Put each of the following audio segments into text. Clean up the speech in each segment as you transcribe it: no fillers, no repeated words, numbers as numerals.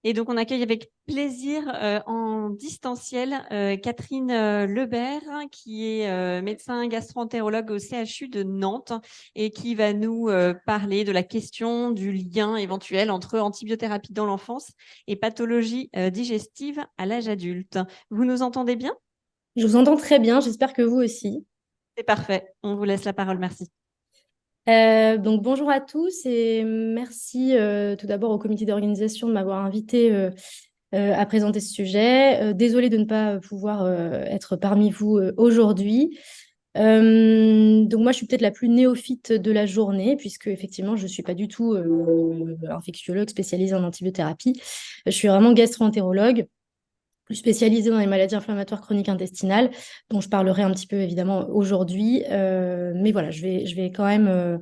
Et donc, on accueille avec plaisir en distanciel Catherine Lebert, qui est médecin gastro-entérologue au CHU de Nantes et qui va nous parler de la question du lien éventuel entre antibiothérapie dans l'enfance et pathologie digestive à l'âge adulte. Vous nous entendez bien? Je vous entends très bien, j'espère que vous aussi. C'est parfait. On vous laisse la parole. Merci. Donc bonjour à tous et merci tout d'abord au comité d'organisation de m'avoir invité à présenter ce sujet. Désolée de ne pas pouvoir être parmi vous aujourd'hui. Donc moi je suis peut-être la plus néophyte de la journée puisque effectivement je ne suis pas du tout infectiologue spécialisée en antibiothérapie. Je suis vraiment gastro-entérologue, plus spécialisée dans les maladies inflammatoires chroniques intestinales, dont je parlerai un petit peu évidemment aujourd'hui. Mais voilà, je vais quand même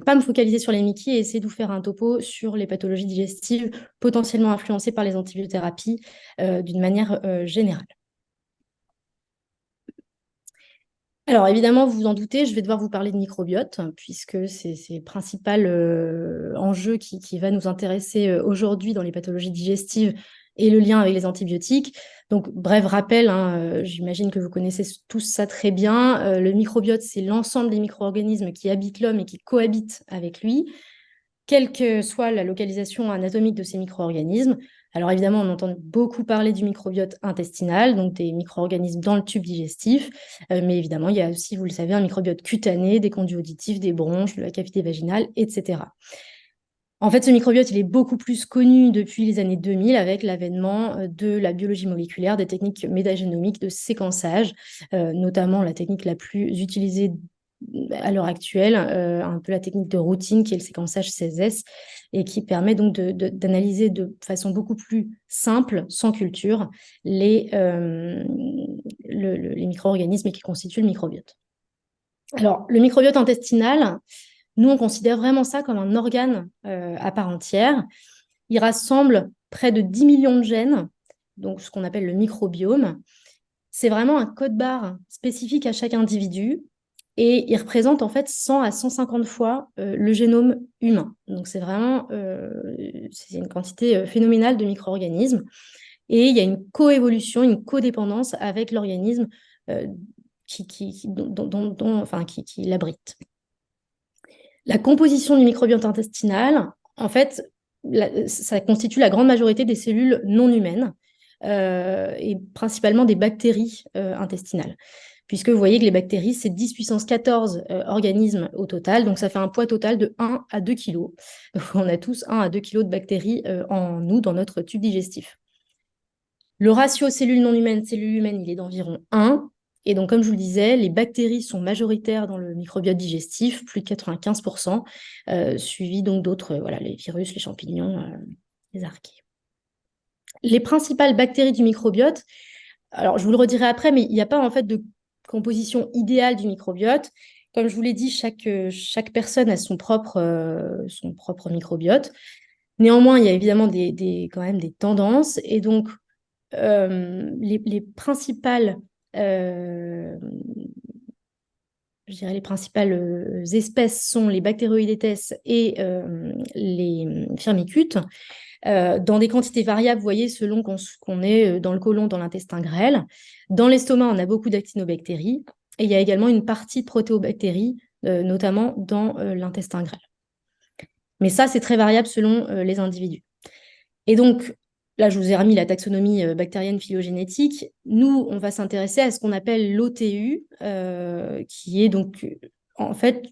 pas me focaliser sur les Mickey et essayer de vous faire un topo sur les pathologies digestives potentiellement influencées par les antibiothérapies d'une manière générale. Alors évidemment, vous vous en doutez, je vais devoir vous parler de microbiote, puisque c'est le principal enjeu qui va nous intéresser aujourd'hui dans les pathologies digestives et le lien avec les antibiotiques. Donc, bref rappel, hein, j'imagine que vous connaissez tous ça très bien. Le microbiote, c'est l'ensemble des micro-organismes qui habitent l'homme et qui cohabitent avec lui, quelle que soit la localisation anatomique de ces micro-organismes. Alors évidemment, on entend beaucoup parler du microbiote intestinal, donc des micro-organismes dans le tube digestif, mais évidemment, il y a aussi, vous le savez, un microbiote cutané, des conduits auditifs, des bronches, de la cavité vaginale, etc. En fait, ce microbiote, il est beaucoup plus connu depuis les années 2000 avec l'avènement de la biologie moléculaire, des techniques métagénomiques de séquençage, notamment la technique la plus utilisée à l'heure actuelle, un peu la technique de routine qui est le séquençage 16S et qui permet donc d'analyser de façon beaucoup plus simple, sans culture, les micro-organismes qui constituent le microbiote. Alors, le microbiote intestinal, nous, on considère vraiment ça comme un organe à part entière. Il rassemble près de 10 millions de gènes, donc ce qu'on appelle le microbiome. C'est vraiment un code-barre spécifique à chaque individu et il représente en fait 100 à 150 fois le génome humain. Donc c'est vraiment c'est une quantité phénoménale de micro-organismes et il y a une coévolution, une codépendance avec l'organisme qui l'abrite. La composition du microbiote intestinal, en fait, ça constitue la grande majorité des cellules non humaines et principalement des bactéries intestinales. Puisque vous voyez que les bactéries, c'est 10 puissance 14 organismes au total, donc ça fait un poids total de 1 à 2 kg. Donc on a tous 1 à 2 kg de bactéries en nous, dans notre tube digestif. Le ratio cellules non humaines, cellules humaines, il est d'environ 1. Et donc, comme je vous le disais, les bactéries sont majoritaires dans le microbiote digestif, plus de 95%, suivi donc d'autres, voilà, les virus, les champignons, les archées. Les principales bactéries du microbiote, alors je vous le redirai après, mais il n'y a pas en fait de composition idéale du microbiote. Comme je vous l'ai dit, chaque personne a son propre microbiote. Néanmoins, il y a évidemment quand même des tendances. Et donc, les principales je dirais les principales espèces sont les Bacteroidetes et les firmicutes, dans des quantités variables, vous voyez, selon qu'on est dans le côlon, dans l'intestin grêle. Dans l'estomac, on a beaucoup d'actinobactéries et il y a également une partie de protéobactéries, notamment dans l'intestin grêle. Mais ça, c'est très variable selon les individus. Et donc, là, je vous ai remis la taxonomie bactérienne phylogénétique. Nous, on va s'intéresser à ce qu'on appelle l'OTU, qui est donc, en fait,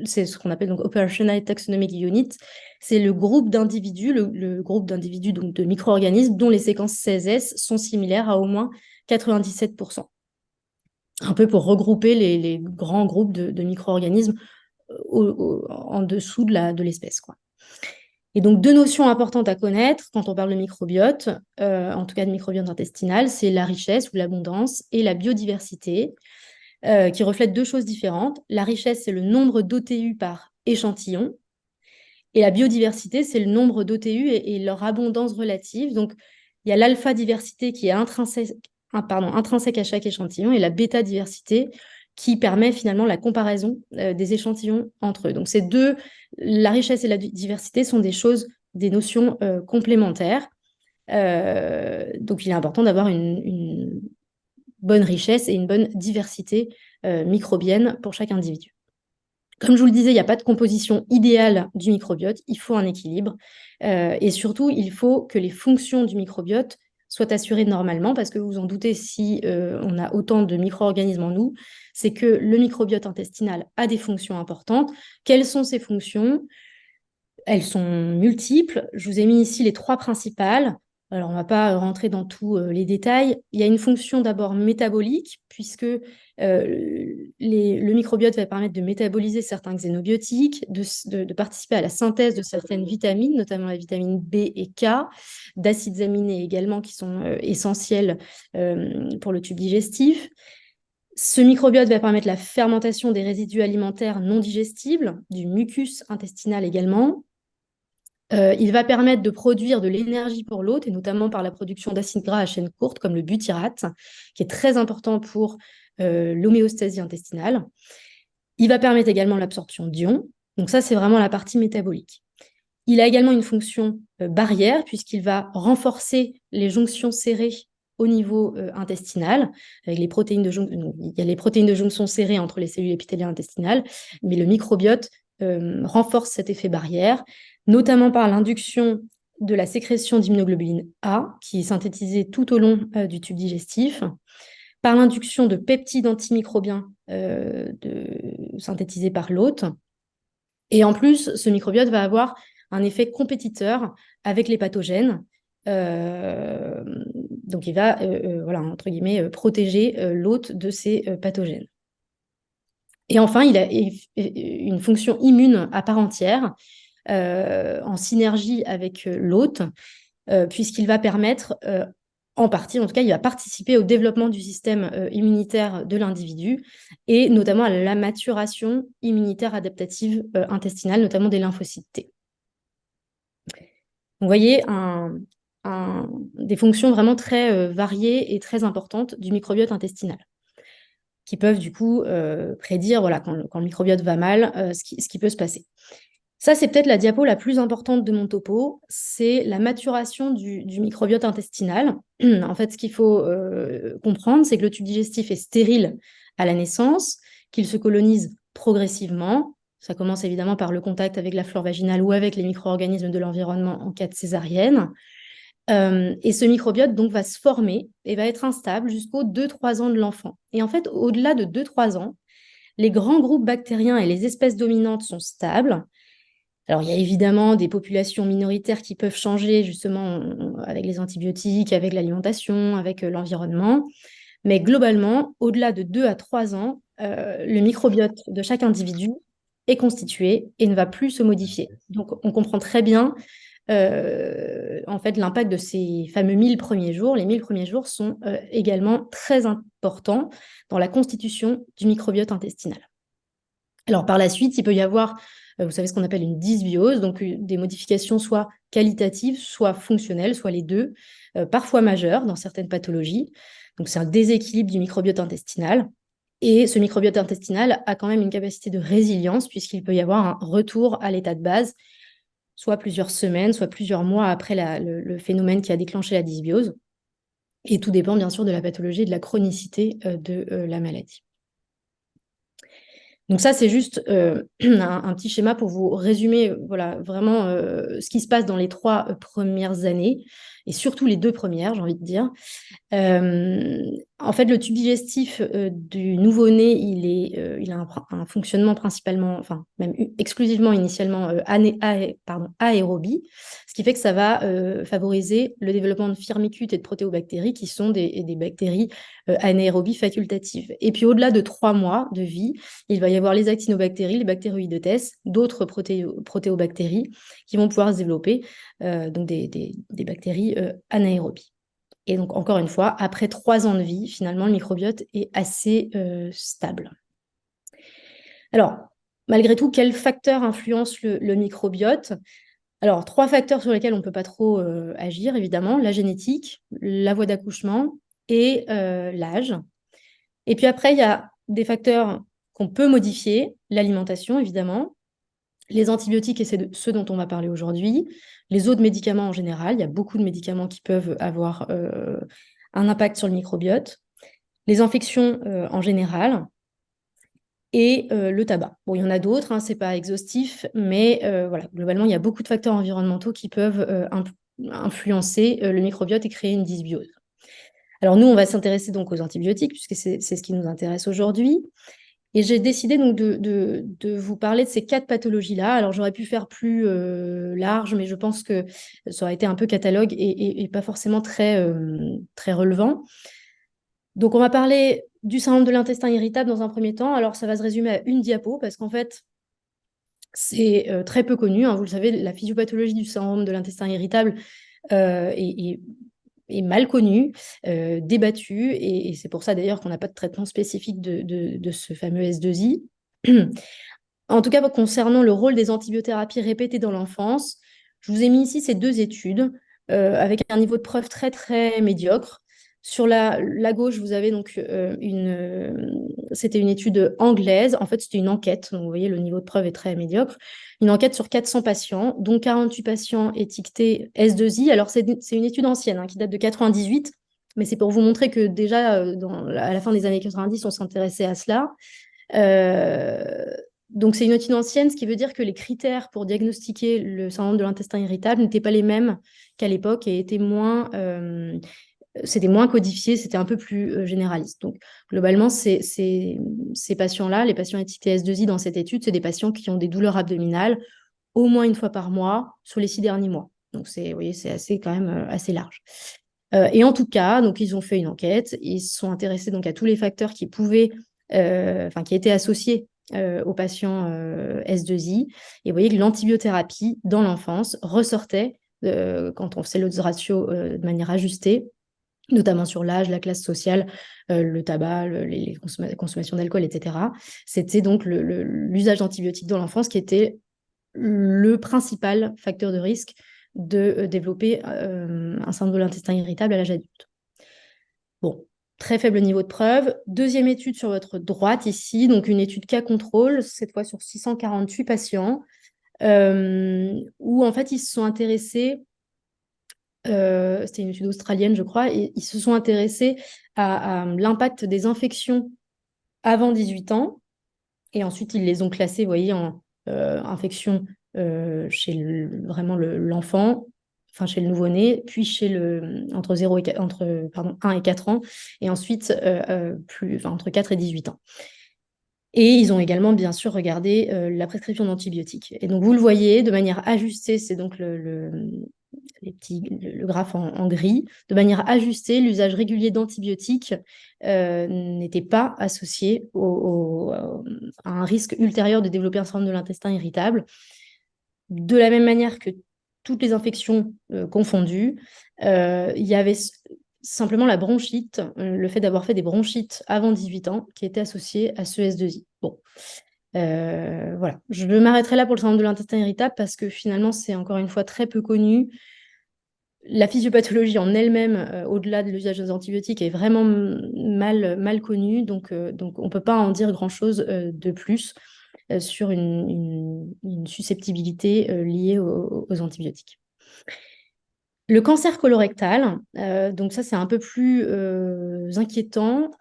c'est ce qu'on appelle donc Operational Taxonomic Unit. C'est le groupe d'individus, le groupe d'individus donc de micro-organismes dont les séquences 16S sont similaires à au moins 97%. Un peu pour regrouper les grands groupes de micro-organismes en dessous de l'espèce, quoi. Et donc, deux notions importantes à connaître quand on parle de microbiote, en tout cas de microbiote intestinal, c'est la richesse ou l'abondance et la biodiversité, qui reflètent deux choses différentes. La richesse, c'est le nombre d'OTU par échantillon, et la biodiversité, c'est le nombre d'OTU et leur abondance relative. Donc, il y a l'alpha-diversité qui est intrinsèque à chaque échantillon, et la bêta-diversité qui permet finalement la comparaison des échantillons entre eux. Donc, ces deux, la richesse et la diversité, sont des notions complémentaires. Donc, il est important d'avoir une bonne richesse et une bonne diversité microbienne pour chaque individu. Comme je vous le disais, il n'y a pas de composition idéale du microbiote, il faut un équilibre. Et surtout, il faut que les fonctions du microbiote soient assurées normalement, parce que vous vous en doutez, si on a autant de micro-organismes en nous, c'est que le microbiote intestinal a des fonctions importantes. Quelles sont ces fonctions? Elles sont multiples. Je vous ai mis ici les 3 principales. Alors, on ne va pas rentrer dans tous les détails. Il y a une fonction d'abord métabolique, puisque le microbiote va permettre de métaboliser certains xénobiotiques, de participer à la synthèse de certaines vitamines, notamment la vitamine B et K, d'acides aminés également, qui sont essentiels pour le tube digestif. Ce microbiote va permettre la fermentation des résidus alimentaires non digestibles, du mucus intestinal également. Il va permettre de produire de l'énergie pour l'hôte, et notamment par la production d'acides gras à chaîne courte, comme le butyrate, qui est très important pour l'homéostasie intestinale. Il va permettre également l'absorption d'ions. Donc ça, c'est vraiment la partie métabolique. Il a également une fonction barrière, puisqu'il va renforcer les jonctions serrées au niveau intestinal, avec les protéines de jonction. Il y a les protéines de jonction serrées entre les cellules épithéliales intestinales, mais le microbiote renforce cet effet barrière, notamment par l'induction de la sécrétion d'immunoglobuline A, qui est synthétisée tout au long du tube digestif, par l'induction de peptides antimicrobiens synthétisés par l'hôte. Et en plus, ce microbiote va avoir un effet compétiteur avec les pathogènes. Donc, il va, voilà, entre guillemets, protéger l'hôte de ces pathogènes. Et enfin, il a une fonction immune à part entière, en synergie avec l'hôte, puisqu'il va permettre, en partie, en tout cas, il va participer au développement du système immunitaire de l'individu, et notamment à la maturation immunitaire adaptative intestinale, notamment des lymphocytes T. Vous voyez des fonctions vraiment très variées et très importantes du microbiote intestinal, qui peuvent du coup prédire, voilà, quand le microbiote va mal, ce qui peut se passer. Ça, c'est peut-être la diapo la plus importante de mon topo, c'est la maturation du microbiote intestinal. En fait, ce qu'il faut comprendre, c'est que le tube digestif est stérile à la naissance, qu'il se colonise progressivement. Ça commence évidemment par le contact avec la flore vaginale ou avec les micro-organismes de l'environnement en cas de césarienne. Et ce microbiote donc va se former et va être instable jusqu'aux 2-3 ans de l'enfant. Et en fait, au-delà de 2-3 ans, les grands groupes bactériens et les espèces dominantes sont stables. Alors, il y a évidemment des populations minoritaires qui peuvent changer justement avec les antibiotiques, avec l'alimentation, avec l'environnement. Mais globalement, au-delà de 2 à 3 ans, le microbiote de chaque individu est constitué et ne va plus se modifier. Donc, on comprend très bien en fait l'impact de ces fameux 1000 premiers jours. Les 1000 premiers jours sont également très importants dans la constitution du microbiote intestinal. Alors, par la suite, il peut y avoir, vous savez, ce qu'on appelle une dysbiose, donc des modifications soit qualitatives, soit fonctionnelles, soit les deux, parfois majeures dans certaines pathologies. Donc, c'est un déséquilibre du microbiote intestinal. Et ce microbiote intestinal a quand même une capacité de résilience, puisqu'il peut y avoir un retour à l'état de base, soit plusieurs semaines, soit plusieurs mois après le phénomène qui a déclenché la dysbiose. Et tout dépend bien sûr de la pathologie et de la chronicité de la maladie. Donc ça, c'est juste un petit schéma pour vous résumer voilà, vraiment ce qui se passe dans les 3 premières années, et surtout les 2 premières, j'ai envie de dire. En fait, le tube digestif du nouveau-né, il a un fonctionnement principalement, enfin même exclusivement initialement aérobie, ce qui fait que ça va favoriser le développement de firmicutes et de protéobactéries, qui sont des bactéries anaérobies facultatives. Et puis au-delà de 3 mois de vie, il va y avoir les actinobactéries, les bactéroïdetes, d'autres protéobactéries qui vont pouvoir se développer, donc des bactéries anaérobies. Et donc, encore une fois, après 3 ans de vie, finalement, le microbiote est assez stable. Alors, malgré tout, quels facteurs influencent le microbiote? Alors, 3 facteurs sur lesquels on ne peut pas trop agir, évidemment: la génétique, la voie d'accouchement et l'âge. Et puis après, il y a des facteurs qu'on peut modifier, l'alimentation, évidemment, les antibiotiques, et c'est de ceux dont on va parler aujourd'hui, les autres médicaments en général, il y a beaucoup de médicaments qui peuvent avoir un impact sur le microbiote, les infections en général, et le tabac. Bon, il y en a d'autres, hein, c'est pas exhaustif, mais voilà, globalement, il y a beaucoup de facteurs environnementaux qui peuvent influencer le microbiote et créer une dysbiose. Alors nous, on va s'intéresser donc aux antibiotiques, puisque c'est ce qui nous intéresse aujourd'hui. Et j'ai décidé donc de vous parler de ces 4 pathologies-là. Alors j'aurais pu faire plus large, mais je pense que ça aurait été un peu catalogue et pas forcément très relevant. Donc on va parler du syndrome de l'intestin irritable dans un premier temps. Alors ça va se résumer à une diapo, parce qu'en fait, c'est très peu connu, hein. Vous le savez, la physiopathologie du syndrome de l'intestin irritable est mal connue, débattue, et c'est pour ça d'ailleurs qu'on n'a pas de traitement spécifique de ce fameux S2I. En tout cas, concernant le rôle des antibiothérapies répétées dans l'enfance, je vous ai mis ici ces 2 études avec un niveau de preuve très très médiocre. Sur la gauche, vous avez donc c'était une étude anglaise. En fait, c'était une enquête. Donc, vous voyez, le niveau de preuve est très médiocre. Une enquête sur 400 patients, dont 48 patients étiquetés S2I. Alors, c'est une étude ancienne, hein, qui date de 98, mais c'est pour vous montrer que déjà, à la fin des années 90, on s'intéressait à cela. Donc, c'est une étude ancienne, ce qui veut dire que les critères pour diagnostiquer le syndrome de l'intestin irritable n'étaient pas les mêmes qu'à l'époque et c'était moins codifié, c'était un peu plus généraliste. Donc, globalement, ces patients-là, les patients étiquetés S2I dans cette étude, c'est des patients qui ont des douleurs abdominales au moins une fois par mois sur les 6 derniers mois. Donc, vous voyez, c'est quand même assez large. Et en tout cas, donc, ils ont fait une enquête, ils se sont intéressés donc, à tous les facteurs qui étaient associés aux patients S2I. Et vous voyez que l'antibiothérapie dans l'enfance ressortait quand on faisait l'odds ratio de manière ajustée, notamment sur l'âge, la classe sociale, le tabac, les consommations d'alcool, etc. C'était donc l'usage d'antibiotiques dans l'enfance qui était le principal facteur de risque de développer un syndrome de l'intestin irritable à l'âge adulte. Bon, très faible niveau de preuve. Deuxième étude sur votre droite ici, donc une étude cas contrôle, cette fois sur 648 patients, où en fait ils se sont intéressés, c'était une étude australienne je crois, et ils se sont intéressés à l'impact des infections avant 18 ans, et ensuite ils les ont classés, vous voyez, en infections chez vraiment l'enfant, enfin chez le nouveau-né, puis entre 1 et 4 ans, et ensuite entre 4 et 18 ans. Et ils ont également, bien sûr, regardé la prescription d'antibiotiques. Et donc, vous le voyez, de manière ajustée, c'est donc le graphe en gris, de manière ajustée, l'usage régulier d'antibiotiques n'était pas associé à un risque ultérieur de développer un syndrome de l'intestin irritable. De la même manière que toutes les infections confondues, il y avait simplement la bronchite, le fait d'avoir fait des bronchites avant 18 ans, qui était associé à ce S2I. Bon, voilà. Je m'arrêterai là pour le syndrome de l'intestin irritable parce que finalement, c'est encore une fois très peu connu. La physiopathologie en elle-même, au-delà de l'usage des antibiotiques, est vraiment mal connue, donc on ne peut pas en dire grand-chose de plus sur une susceptibilité liée aux antibiotiques. Le cancer colorectal, donc ça c'est un peu plus inquiétant,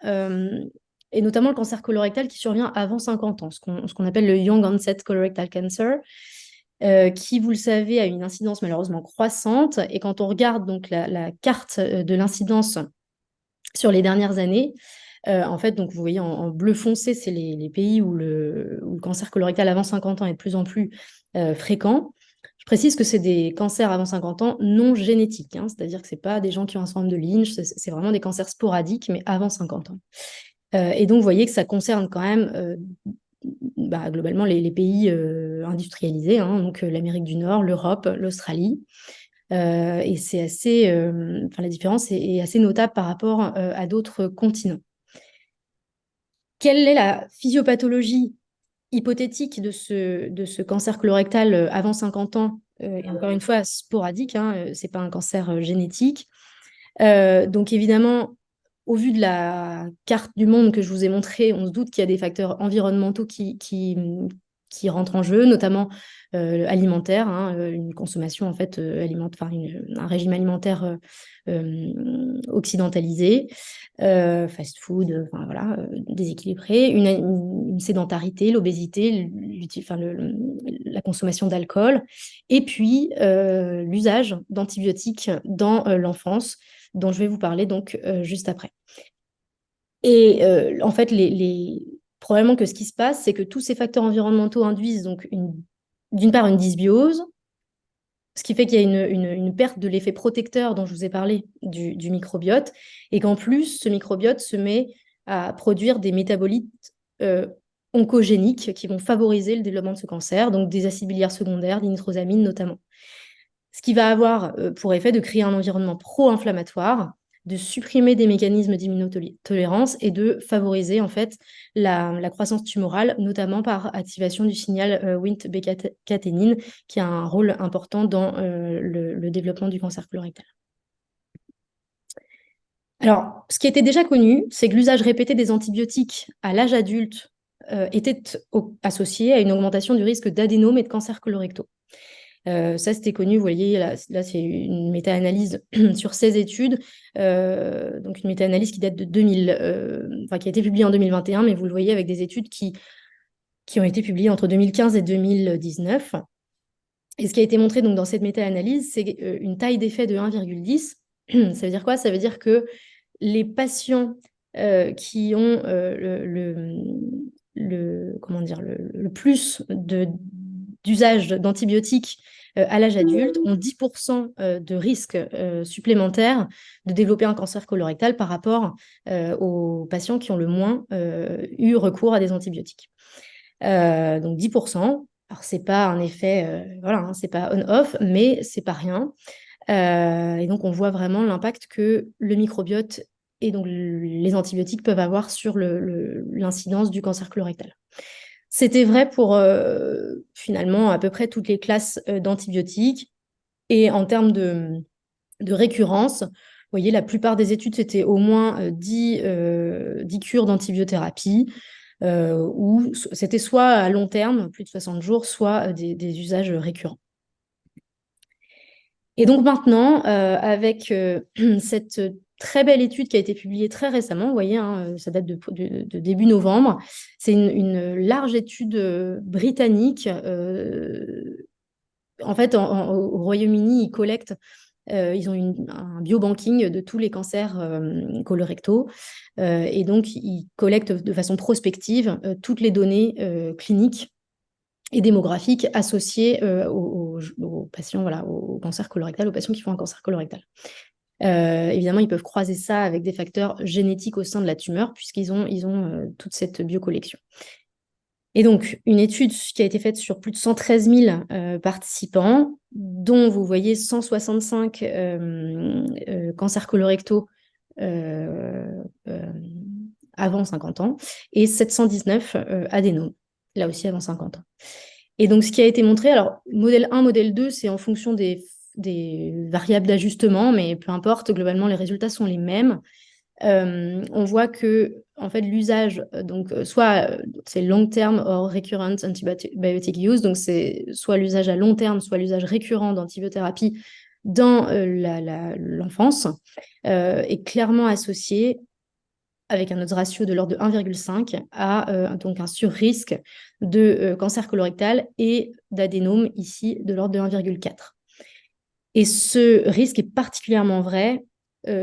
et notamment le cancer colorectal qui survient avant 50 ans, ce qu'on appelle le Young Onset Colorectal Cancer, qui, vous le savez, a une incidence malheureusement croissante. Et quand on regarde donc la carte de l'incidence sur les dernières années, en fait, donc vous voyez en bleu foncé, c'est les pays où le cancer colorectal avant 50 ans est de plus en plus fréquent. Je précise que c'est des cancers avant 50 ans non génétiques, hein, c'est-à-dire que ce n'est pas des gens qui ont un syndrome de Lynch, c'est vraiment des cancers sporadiques, mais avant 50 ans. Et donc, vous voyez que ça concerne quand même globalement les pays industrialisés, hein, donc l'Amérique du Nord, l'Europe, l'Australie. Et c'est assez, la différence est assez notable par rapport à d'autres continents. Quelle est la physiopathologie hypothétique de ce cancer colorectal avant 50 ans, et encore une fois sporadique, hein, ce n'est pas un cancer génétique. Donc évidemment, au vu de la carte du monde que je vous ai montrée, on se doute qu'il y a des facteurs environnementaux qui qui rentrent en jeu, notamment alimentaire, une consommation en fait un régime alimentaire occidentalisé, fast-food, voilà, déséquilibré, une sédentarité, l'obésité, la consommation d'alcool, et puis l'usage d'antibiotiques dans l'enfance, dont je vais vous parler donc juste après. Et en fait, probablement que ce qui se passe, c'est que tous ces facteurs environnementaux induisent donc d'une part une dysbiose, ce qui fait qu'il y a une perte de l'effet protecteur dont je vous ai parlé du microbiote, et qu'en plus, ce microbiote se met à produire des métabolites oncogéniques qui vont favoriser le développement de ce cancer, donc des acides biliaires secondaires, des nitrosamines notamment. Ce qui va avoir pour effet de créer un environnement pro-inflammatoire, de supprimer des mécanismes d'immunotolérance et de favoriser en fait la croissance tumorale, notamment par activation du signal Wnt-bêta-caténine, qui a un rôle important dans le développement du cancer colorectal. Alors, ce qui était déjà connu, c'est que l'usage répété des antibiotiques à l'âge adulte était associé à une augmentation du risque d'adénome et de cancer colorectaux. Ça, c'était connu, vous voyez, là c'est une méta-analyse sur 16 études, donc une méta-analyse qui date de qui a été publiée en 2021, mais vous le voyez avec des études qui ont été publiées entre 2015 et 2019. Et ce qui a été montré donc, dans cette méta-analyse, c'est une taille d'effet de 1,10. Ça veut dire quoi? Ça veut dire que les patients qui ont le plus d'usage d'antibiotiques à l'âge adulte ont 10% de risque supplémentaire de développer un cancer colorectal par rapport aux patients qui ont le moins eu recours à des antibiotiques. Donc 10%. Alors, c'est pas un effet, voilà, c'est pas on-off, mais c'est pas rien. Et donc, on voit vraiment l'impact que le microbiote et donc les antibiotiques peuvent avoir sur l'incidence du cancer colorectal. C'était vrai pour finalement à peu près toutes les classes d'antibiotiques. Et en termes de récurrence, vous voyez, la plupart des études, c'était au moins 10 cures d'antibiothérapie, ou c'était soit à long terme, plus de 60 jours, soit des usages récurrents. Et donc maintenant, avec cette très belle étude qui a été publiée très récemment, vous voyez, ça date de début novembre, c'est une large étude britannique. En fait, au Royaume-Uni, ils collectent, ils ont un biobanking de tous les cancers colorectaux, et donc ils collectent de façon prospective toutes les données cliniques et démographiques associées aux patients, voilà, au cancer colorectal, aux patients qui font un cancer colorectal. Évidemment, ils peuvent croiser ça avec des facteurs génétiques au sein de la tumeur, puisqu'ils ont toute cette biocollection. Et donc, une étude qui a été faite sur plus de 113 000 participants, dont vous voyez 165 cancers colorectaux avant 50 ans et 719 adénomes, là aussi avant 50 ans. Et donc, ce qui a été montré, alors, modèle 1, modèle 2, c'est en fonction des variables d'ajustement, mais peu importe, globalement, les résultats sont les mêmes. On voit que en fait l'usage, donc soit c'est long term or recurrent antibiotic use, donc c'est soit l'usage à long terme, soit l'usage récurrent d'antibiothérapie dans l'enfance, est clairement associé avec un odds ratio de l'ordre de 1,5 à donc un surrisque de cancer colorectal et d'adénome ici de l'ordre de 1,4. Et ce risque est particulièrement vrai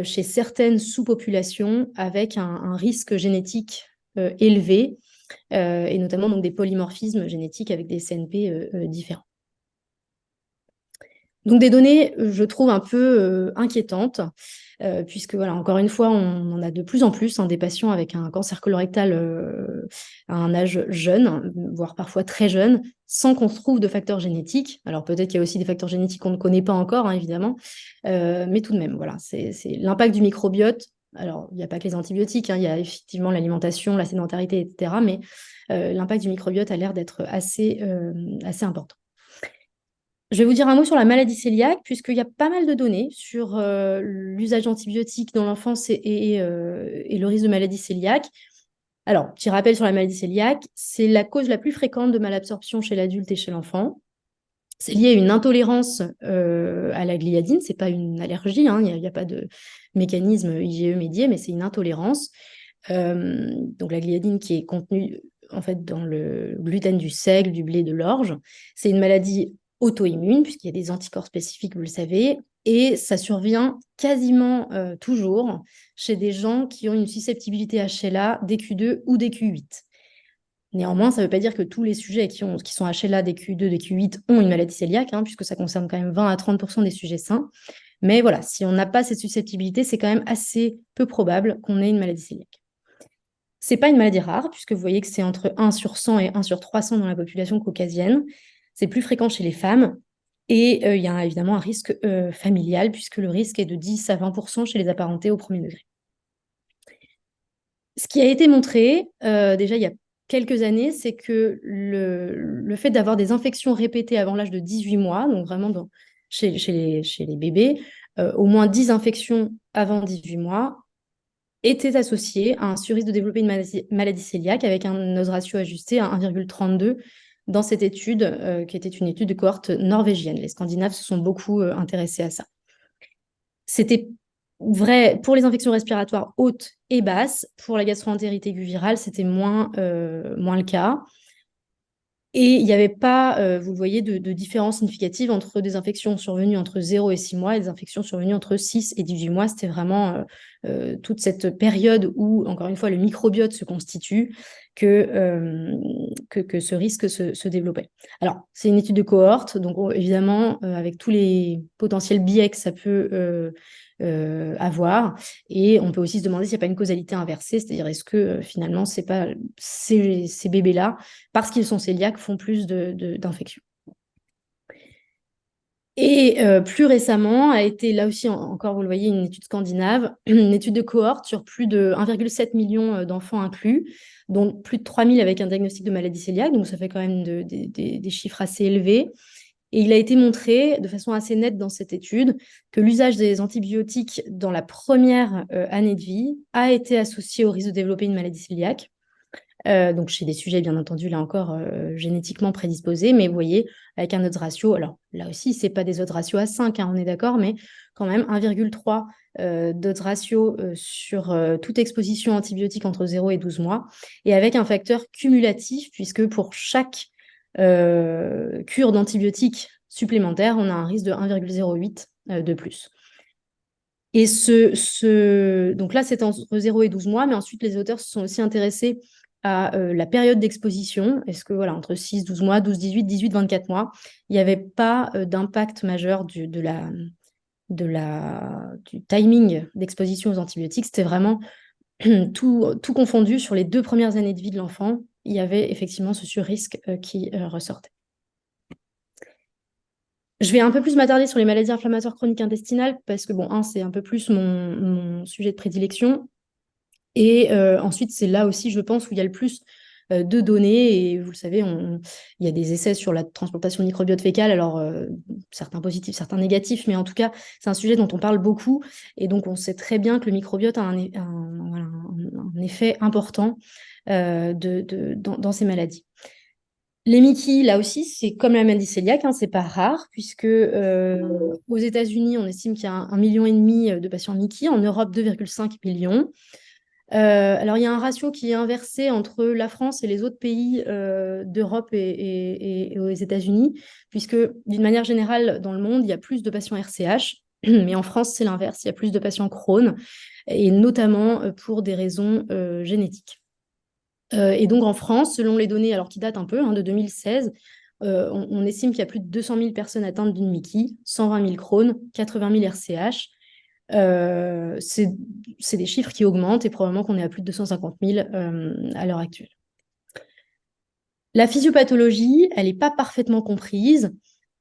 chez certaines sous-populations avec un risque génétique élevé, et notamment donc, des polymorphismes génétiques avec des CNP différents. Donc des données, je trouve, un peu inquiétantes, puisque, voilà, encore une fois, on en a de plus en plus des patients avec un cancer colorectal à un âge jeune, voire parfois très jeune, sans qu'on trouve de facteurs génétiques. Alors peut-être qu'il y a aussi des facteurs génétiques qu'on ne connaît pas encore, évidemment, mais tout de même, voilà, c'est l'impact du microbiote. Alors, il n'y a pas que les antibiotiques, il y a effectivement l'alimentation, la sédentarité, etc., mais l'impact du microbiote a l'air d'être assez important. Je vais vous dire un mot sur la maladie cœliaque, puisqu'il y a pas mal de données sur l'usage d'antibiotiques dans l'enfance et le risque de maladie cœliaque. Alors, petit rappel sur la maladie cœliaque, c'est la cause la plus fréquente de malabsorption chez l'adulte et chez l'enfant. C'est lié à une intolérance à la gliadine, c'est pas une allergie, hein, il n'y a pas de mécanisme IgE médié, mais c'est une intolérance. Donc la gliadine qui est contenue en fait dans le gluten du seigle, du blé, de l'orge. C'est une maladie auto-immune puisqu'il y a des anticorps spécifiques, vous le savez, et ça survient quasiment toujours chez des gens qui ont une susceptibilité HLA, DQ2 ou DQ8. Néanmoins, ça ne veut pas dire que tous les sujets qui sont HLA, DQ2, DQ8 ont une maladie cœliaque, hein, puisque ça concerne quand même 20 à 30% des sujets sains. Mais voilà, si on n'a pas cette susceptibilité, c'est quand même assez peu probable qu'on ait une maladie cœliaque. Ce n'est pas une maladie rare, puisque vous voyez que c'est entre 1 sur 100 et 1 sur 300 dans la population caucasienne. C'est plus fréquent chez les femmes. Et il y a évidemment un risque familial, puisque le risque est de 10 à 20% chez les apparentés au premier degré. Ce qui a été montré, déjà il y a quelques années, c'est que le fait d'avoir des infections répétées avant l'âge de 18 mois, donc vraiment chez les bébés, au moins 10 infections avant 18 mois, était associé à un surrisque de développer une maladie cœliaque avec un odds ratio ajusté à 1,32 dans cette étude, qui était une étude de cohorte norvégienne. Les Scandinaves se sont beaucoup intéressés à ça. C'était vrai pour les infections respiratoires hautes et basses. Pour la gastroentérite aiguë virale, c'était moins le cas. Et il n'y avait pas, vous le voyez, de différence significative entre des infections survenues entre 0 et 6 mois et des infections survenues entre 6 et 18 mois. C'était vraiment toute cette période où, encore une fois, le microbiote se constitue que ce risque se développait. Alors, c'est une étude de cohorte, donc évidemment, avec tous les potentiels biais que ça peut avoir. Et on peut aussi se demander s'il n'y a pas une causalité inversée, c'est-à-dire est-ce que finalement, c'est pas ces bébés-là, parce qu'ils sont cœliaques, font plus d'infections. Et plus récemment a été, là aussi, encore vous le voyez, une étude scandinave, une étude de cohorte sur plus de 1,7 million d'enfants inclus, dont plus de 3000 avec un diagnostic de maladie cœliaque, donc ça fait quand même des chiffres assez élevés. Et il a été montré de façon assez nette dans cette étude que l'usage des antibiotiques dans la première année de vie a été associé au risque de développer une maladie cœliaque. Donc chez des sujets, bien entendu, là encore, génétiquement prédisposés, mais vous voyez, avec un odds ratio, alors là aussi, ce n'est pas des odds ratio à 5, hein, on est d'accord, mais quand même 1,3 d'odds ratio sur toute exposition antibiotique entre 0 et 12 mois, et avec un facteur cumulatif, puisque pour chaque cure d'antibiotiques supplémentaire, on a un risque de 1,08 de plus. Et donc là, c'est entre 0 et 12 mois, mais ensuite, les auteurs se sont aussi intéressés à la période d'exposition. Est-ce que, voilà, entre 6, 12 mois, 12, 18, 18, 24 mois, il n'y avait pas d'impact majeur du timing d'exposition aux antibiotiques. C'était vraiment tout confondu sur les 2 premières années de vie de l'enfant. Il y avait effectivement ce surrisque qui ressortait. Je vais un peu plus m'attarder sur les maladies inflammatoires chroniques intestinales parce que, bon, c'est un peu plus mon sujet de prédilection. Et ensuite, c'est là aussi, je pense, où il y a le plus de données. Et vous le savez, il y a des essais sur la transplantation de microbiote fécal. Alors, certains positifs, certains négatifs. Mais en tout cas, c'est un sujet dont on parle beaucoup. Et donc, on sait très bien que le microbiote a un effet important dans ces maladies. Les Mickey, là aussi, c'est comme la maladie cœliaque, hein, c'est pas rare, puisque aux États-Unis, on estime qu'il y a 1,5 million de patients Mickey, en Europe, 2,5 millions. Alors, il y a un ratio qui est inversé entre la France et les autres pays d'Europe et aux États-Unis, puisque d'une manière générale, dans le monde, il y a plus de patients RCH, mais en France, c'est l'inverse, il y a plus de patients Crohn, et notamment pour des raisons génétiques. Et donc en France, selon les données, alors qui datent un peu, de 2016, on estime qu'il y a plus de 200 000 personnes atteintes d'une MICI, 120 000 Crohn, 80 000 RCH. C'est des chiffres qui augmentent et probablement qu'on est à plus de 250 000 à l'heure actuelle. La physiopathologie, elle n'est pas parfaitement comprise.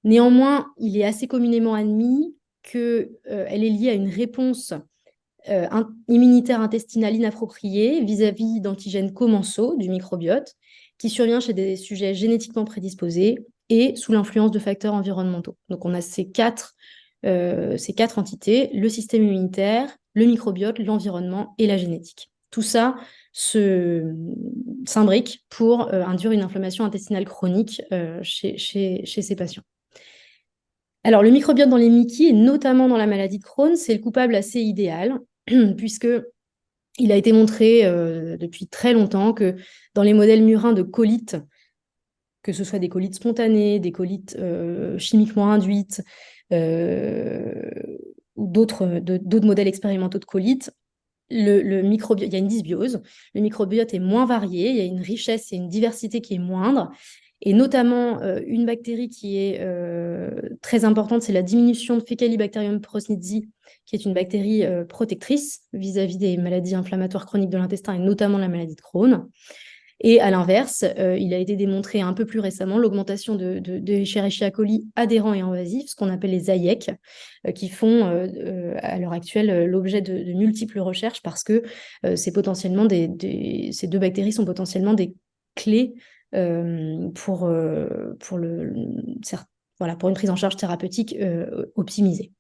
Néanmoins, il est assez communément admis qu'elle est liée à une réponse immunitaire intestinale inappropriée vis-à-vis d'antigènes commensaux du microbiote qui survient chez des sujets génétiquement prédisposés et sous l'influence de facteurs environnementaux. Donc on a ces quatre entités, le système immunitaire, le microbiote, l'environnement et la génétique. Tout ça s'imbrique pour induire une inflammation intestinale chronique chez ces patients. Alors, le microbiote dans les Mickey, et notamment dans la maladie de Crohn, c'est le coupable assez idéal, puisque il a été montré depuis très longtemps que dans les modèles murins de colites, que ce soit des colites spontanées, des colites chimiquement induites, ou d'autres modèles expérimentaux de colites, le microbiote, il y a une dysbiose, le microbiote est moins varié, il y a une richesse et une diversité qui est moindre, et notamment une bactérie qui est très importante, c'est la diminution de Faecalibacterium prausnitzii, qui est une bactérie protectrice vis-à-vis des maladies inflammatoires chroniques de l'intestin, et notamment la maladie de Crohn. Et à l'inverse, il a été démontré un peu plus récemment l'augmentation de Escherichia coli adhérents et invasifs, ce qu'on appelle les AIEC, qui font à l'heure actuelle l'objet de multiples recherches parce que ces deux bactéries sont potentiellement des clés pour une prise en charge thérapeutique optimisée.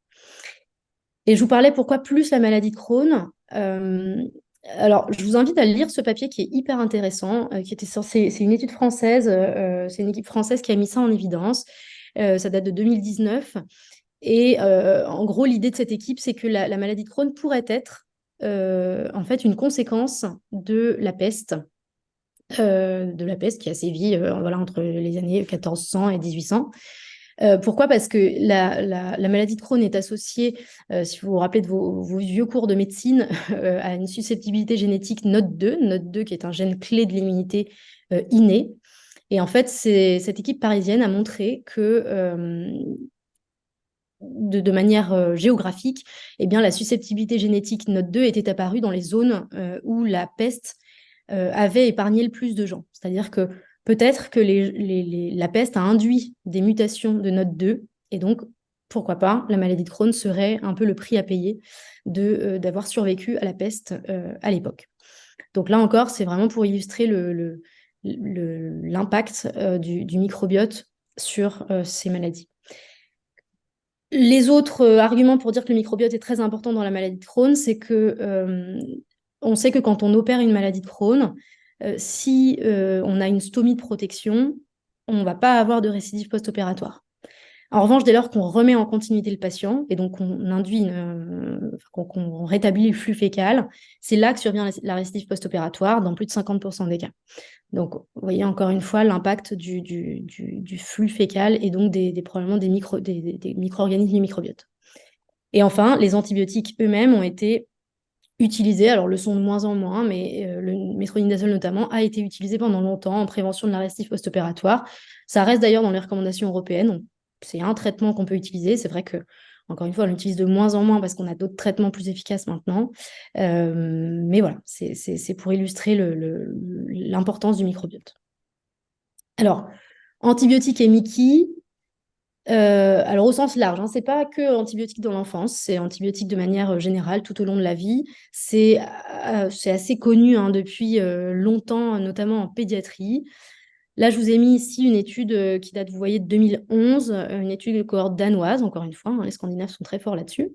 Et je vous parlais pourquoi plus la maladie de Crohn. Alors, je vous invite à lire ce papier qui est hyper intéressant, c'est une étude française, c'est une équipe française qui a mis ça en évidence. Ça date de 2019. Et en gros, l'idée de cette équipe, c'est que la maladie de Crohn pourrait être en fait une conséquence de la peste qui a sévi entre les années 1400 et 1800. Pourquoi? Parce que la maladie de Crohn est associée, si vous vous rappelez de vos vieux cours de médecine, à une susceptibilité génétique NOT2 qui est un gène clé de l'immunité innée. Et en fait, cette équipe parisienne a montré que de manière géographique, eh bien, la susceptibilité génétique NOT2 était apparue dans les zones où la peste avait épargné le plus de gens. C'est-à-dire que peut-être que la peste a induit des mutations de NOT2, et donc, pourquoi pas, la maladie de Crohn serait un peu le prix à payer d'avoir survécu à la peste à l'époque. Donc là encore, c'est vraiment pour illustrer l'impact du microbiote sur ces maladies. Les autres arguments pour dire que le microbiote est très important dans la maladie de Crohn, c'est que on sait que quand on opère une maladie de Crohn, si on a une stomie de protection, on ne va pas avoir de récidive post-opératoire. En revanche, dès lors qu'on remet en continuité le patient et donc qu'on rétablit le flux fécal, c'est là que survient la récidive post-opératoire dans plus de 50% des cas. Donc, vous voyez encore une fois l'impact du flux fécal et donc probablement des micro-organismes du microbiote. Et enfin, les antibiotiques eux-mêmes ont été utilisés, alors le sont de moins en moins, mais le métronidazole notamment a été utilisé pendant longtemps en prévention de la récidive post-opératoire. Ça reste d'ailleurs dans les recommandations européennes. C'est un traitement qu'on peut utiliser. C'est vrai que, encore une fois, on l'utilise de moins en moins parce qu'on a d'autres traitements plus efficaces maintenant. Mais voilà, c'est pour illustrer l'importance du microbiote. Alors, antibiotiques et Mickey, alors au sens large, hein, c'est pas que antibiotiques dans l'enfance, c'est antibiotiques de manière générale tout au long de la vie. C'est assez connu hein, depuis longtemps, notamment en pédiatrie. Là, je vous ai mis ici une étude qui date, vous voyez, de 2011, une étude de cohorte danoise, encore une fois, hein, les Scandinaves sont très forts là-dessus,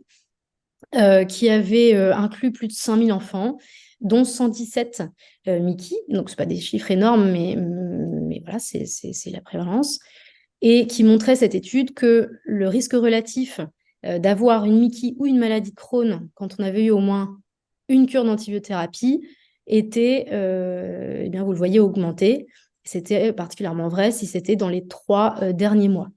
qui avait inclus plus de 5000 enfants, dont 117 Mickey. Donc, ce pas des chiffres énormes, mais voilà, c'est la prévalence. Et qui montrait cette étude que le risque relatif d'avoir une Mickey ou une maladie de Crohn quand on avait eu au moins une cure d'antibiothérapie était, eh bien, vous le voyez, augmenté. C'était particulièrement vrai si c'était dans les 3 derniers mois.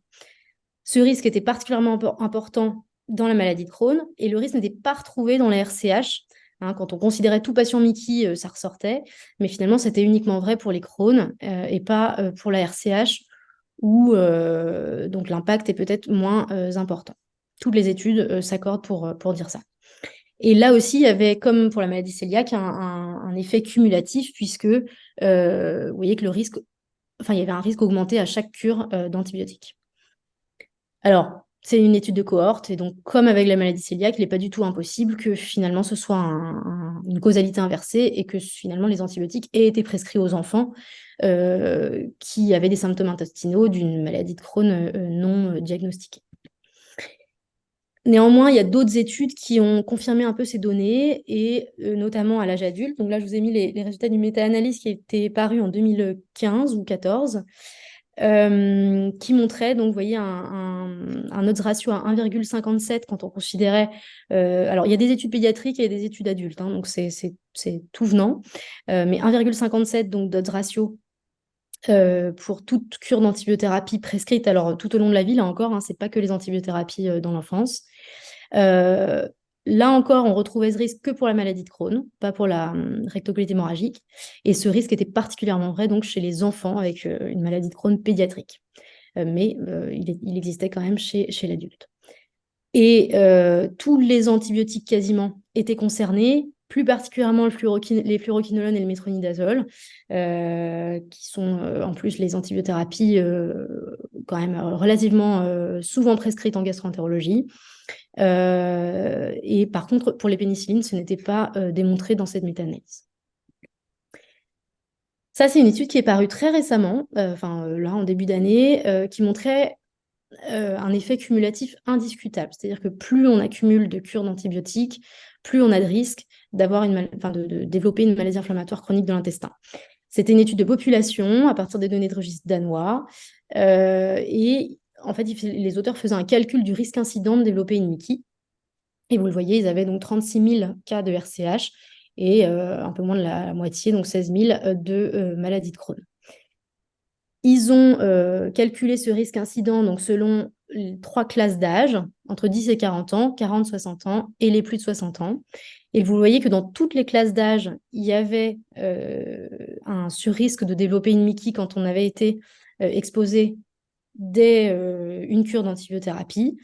Ce risque était particulièrement important dans la maladie de Crohn et le risque n'était pas retrouvé dans la RCH. Hein, quand on considérait tout patient Mickey, ça ressortait, mais finalement c'était uniquement vrai pour les Crohn et pas pour la RCH où donc l'impact est peut-être moins important. Toutes les études s'accordent pour dire ça. Et là aussi, il y avait, comme pour la maladie cœliaque, un effet cumulatif, puisque vous voyez que il y avait un risque augmenté à chaque cure d'antibiotiques. Alors, c'est une étude de cohorte, et donc, comme avec la maladie cœliaque, il n'est pas du tout impossible que finalement ce soit une causalité inversée et que finalement les antibiotiques aient été prescrits aux enfants qui avaient des symptômes intestinaux d'une maladie de Crohn non diagnostiquée. Néanmoins, il y a d'autres études qui ont confirmé un peu ces données, et notamment à l'âge adulte. Donc là, je vous ai mis les résultats d'une méta-analyse qui était parue en 2015 ou 2014, qui montrait, donc, vous voyez, un odds ratio à 1,57 quand on considérait... alors, il y a des études pédiatriques et des études adultes, hein, donc c'est tout venant. Mais 1,57 donc d'odds ratio pour toute cure d'antibiothérapie prescrite, alors tout au long de la vie, là encore, hein, c'est pas que les antibiothérapies dans l'enfance. Là encore, on retrouvait ce risque que pour la maladie de Crohn, pas pour la rectocolite hémorragique. Et ce risque était particulièrement vrai donc chez les enfants avec une maladie de Crohn pédiatrique. Mais il existait quand même chez l'adulte. Et tous les antibiotiques quasiment étaient concernés, plus particulièrement les fluoroquinolones et le métronidazole, qui sont en plus les antibiothérapies quand même relativement souvent prescrites en gastroentérologie. Et par contre, pour les pénicillines, ce n'était pas démontré dans cette méta-analyse. Ça, c'est une étude qui est parue très récemment, là, en début d'année, qui montrait un effet cumulatif indiscutable. C'est-à-dire que plus on accumule de cures d'antibiotiques, plus on a de risque de développer une maladie inflammatoire chronique de l'intestin. C'était une étude de population à partir des données de registre danois. Et en fait, les auteurs faisaient un calcul du risque incident de développer une MICI. Et vous le voyez, ils avaient donc 36 000 cas de RCH et un peu moins de la moitié, donc 16 000 de maladie de Crohn. Ils ont calculé ce risque incident donc selon les 3 classes d'âge, entre 10 et 40 ans, 40, 60 ans et les plus de 60 ans. Et vous voyez que dans toutes les classes d'âge, il y avait un surrisque de développer une MICI quand on avait été exposé dès une cure d'antibiothérapie.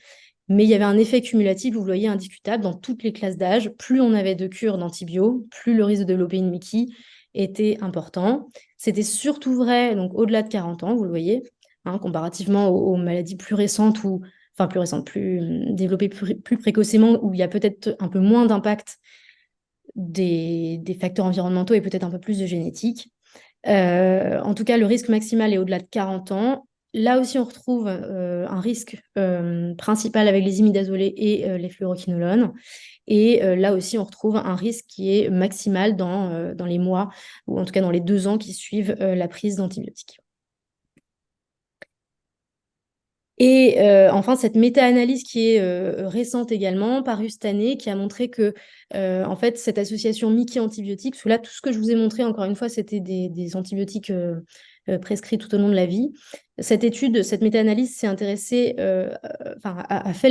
Mais il y avait un effet cumulatif, vous le voyez, indiscutable dans toutes les classes d'âge. Plus on avait de cures d'antibio, plus le risque de développer une MICI était important. C'était surtout vrai donc au-delà de 40 ans, vous le voyez, hein, comparativement aux maladies plus récentes, plus développées plus précocement, où il y a peut-être un peu moins d'impact des facteurs environnementaux et peut-être un peu plus de génétique. En tout cas, le risque maximal est au-delà de 40 ans. Là aussi, on retrouve un risque principal avec les imidazolés et les fluoroquinolones. Et là aussi, on retrouve un risque qui est maximal dans les mois, ou en tout cas dans les 2 ans qui suivent la prise d'antibiotiques. Et enfin, cette méta-analyse qui est récente également, parue cette année, qui a montré que en fait, cette association MICI-antibiotiques, là, tout ce que je vous ai montré, encore une fois, c'était des antibiotiques prescrits tout au long de la vie. Cette étude, cette méta-analyse s'est intéressée, a fait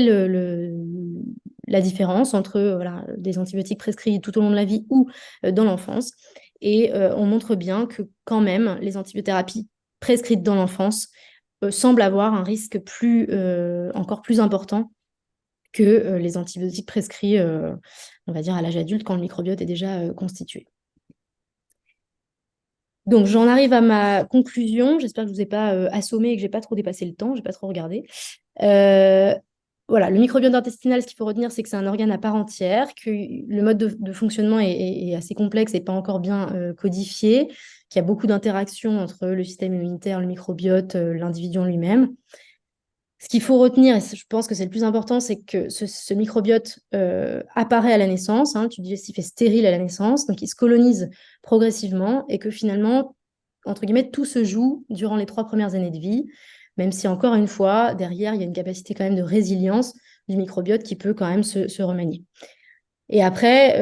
la différence entre des antibiotiques prescrits tout au long de la vie ou dans l'enfance. Et on montre bien que quand même, les antibiothérapies prescrites dans l'enfance semble avoir un risque encore plus important que les antibiotiques prescrits, on va dire, à l'âge adulte, quand le microbiote est déjà constitué. Donc, j'en arrive à ma conclusion. J'espère que je ne vous ai pas assommé et que je n'ai pas trop dépassé le temps. Je n'ai pas trop regardé. Voilà, le microbiote intestinal, ce qu'il faut retenir, c'est que c'est un organe à part entière, que le mode de fonctionnement est assez complexe et pas encore bien codifié, qu'il y a beaucoup d'interactions entre le système immunitaire, le microbiote, l'individu en lui-même. Ce qu'il faut retenir, et je pense que c'est le plus important, c'est que ce microbiote apparaît à la naissance, hein, le tube digestif est stérile à la naissance, donc il se colonise progressivement et que finalement, entre guillemets, tout se joue durant les 3 premières années de vie, même si encore une fois, derrière, il y a une capacité quand même de résilience du microbiote qui peut quand même se remanier. Et après,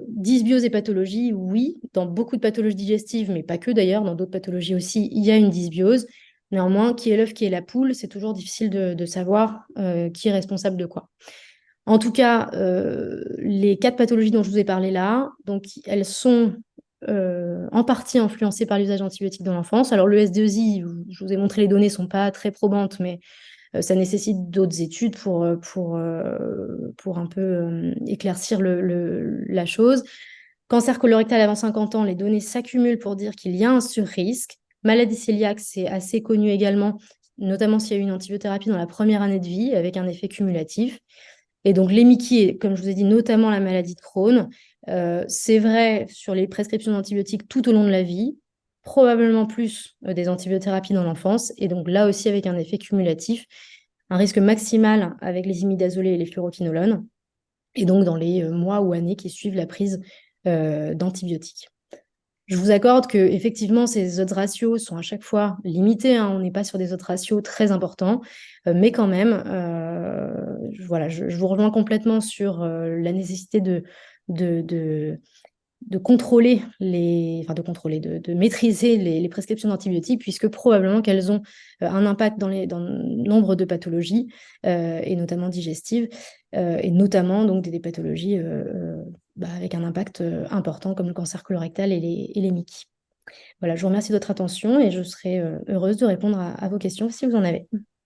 dysbiose et pathologie, oui, dans beaucoup de pathologies digestives, mais pas que d'ailleurs, dans d'autres pathologies aussi, il y a une dysbiose. Néanmoins, qui est l'œuf, qui est la poule, c'est toujours difficile de savoir qui est responsable de quoi. En tout cas, les 4 pathologies dont je vous ai parlé là, donc elles sont en partie influencées par l'usage d'antibiotiques dans l'enfance. Alors le S2I, je vous ai montré les données, ne sont pas très probantes, mais ça nécessite d'autres études pour un peu éclaircir la chose. Cancer colorectal avant 50 ans, les données s'accumulent pour dire qu'il y a un surrisque. Maladie cœliaque, c'est assez connu également, notamment s'il y a eu une antibiothérapie dans la première année de vie avec un effet cumulatif. Et donc les MICI, comme je vous ai dit, notamment la maladie de Crohn, c'est vrai sur les prescriptions d'antibiotiques tout au long de la vie, probablement plus des antibiothérapies dans l'enfance, et donc là aussi avec un effet cumulatif. un risque maximal avec les imidazolés et les fluoroquinolones, et donc dans les mois ou années qui suivent la prise d'antibiotiques. Je vous accorde que effectivement ces odds ratios sont à chaque fois limités, hein, on n'est pas sur des odds ratios très importants, mais quand même, voilà, je vous rejoins complètement sur la nécessité de contrôler de maîtriser les prescriptions d'antibiotiques, puisque probablement qu'elles ont un impact dans nombre de pathologies, et notamment digestives, et notamment donc des pathologies avec un impact important comme le cancer colorectal et les MIC. Voilà, je vous remercie de votre attention et je serai heureuse de répondre à vos questions si vous en avez.